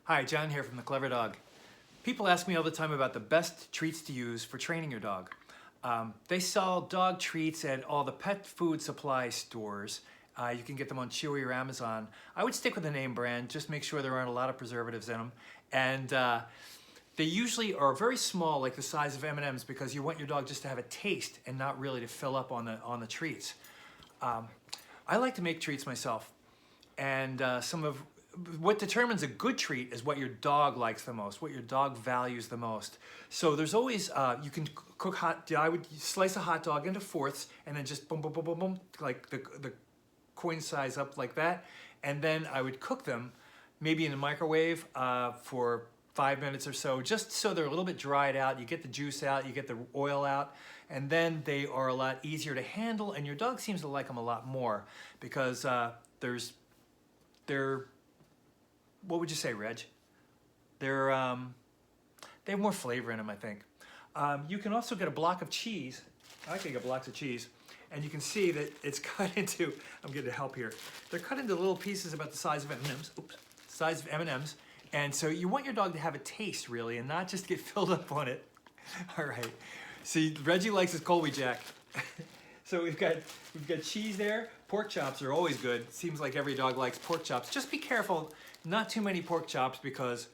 Hi, John here from The Clever Dog. People ask me all the time about the best treats to use for training your dog. They sell dog treats at all the pet food supply stores. You can get them on Chewy or Amazon. I would stick with the name brand, just make sure there aren't a lot of preservatives in them. And they usually are very small, like the size of M&Ms, because you want your dog just to have a taste and not really to fill up on the treats. I like to make treats myself. And what determines a good treat is what your dog likes the most, what your dog values the most. So there's always, you can cook I would slice a hot dog into fourths and then just boom, boom, boom, boom, boom, like the coin size up like that. And then I would cook them maybe in the microwave for 5 minutes or so, just so they're a little bit dried out. You get the juice out, you get the oil out, and then they are a lot easier to handle, and your dog seems to like them a lot more because they're, what would you say, Reg? They have more flavor in them, I think. You can also get a block of cheese. I like to get blocks of cheese. And you can see that it's cut into, I'm getting help here. They're cut into little pieces about the size of M&Ms. Oops, size of M&Ms. And so you want your dog to have a taste, really, and not just get filled up on it. All right. See, Reggie likes his Colby Jack. So we've got cheese there. Pork chops are always good. Seems like every dog likes pork chops. Just be careful, not too many pork chops, because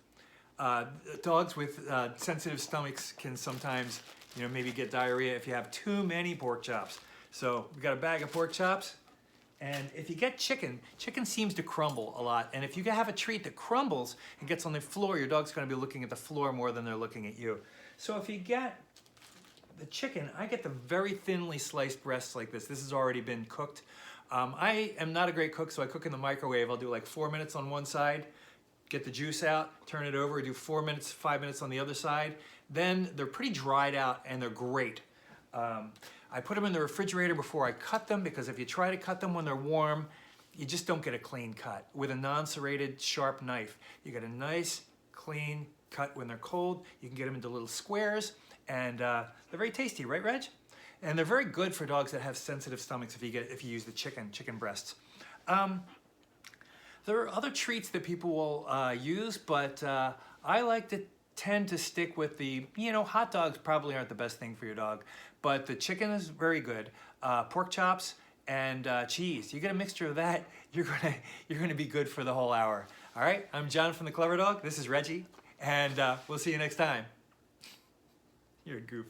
dogs with sensitive stomachs can sometimes, maybe get diarrhea if you have too many pork chops. So we've got a bag of pork chops. And if you get chicken seems to crumble a lot. And if you have a treat that crumbles and gets on the floor, your dog's going to be looking at the floor more than they're looking at you. So if you get the chicken, I get the very thinly sliced breasts like this. This has already been cooked. I am not a great cook, so I cook in the microwave. I'll do like 4 minutes on one side, get the juice out, turn it over, do 4 minutes, 5 minutes on the other side. Then they're pretty dried out and they're great. I put them in the refrigerator before I cut them, because if you try to cut them when they're warm, you just don't get a clean cut. With a non-serrated sharp knife, you get a nice clean cut when they're cold. You can get them into little squares, and they're very tasty, right, Reg? And they're very good for dogs that have sensitive stomachs if you use the chicken breasts. There are other treats that people will use, but I like to tend to stick with the, hot dogs probably aren't the best thing for your dog, but the chicken is very good. Pork chops and cheese. You get a mixture of that, you're gonna be good for the whole hour. All right, I'm John from The Clever Dog. This is Reggie, and we'll see you next time. You're a goof.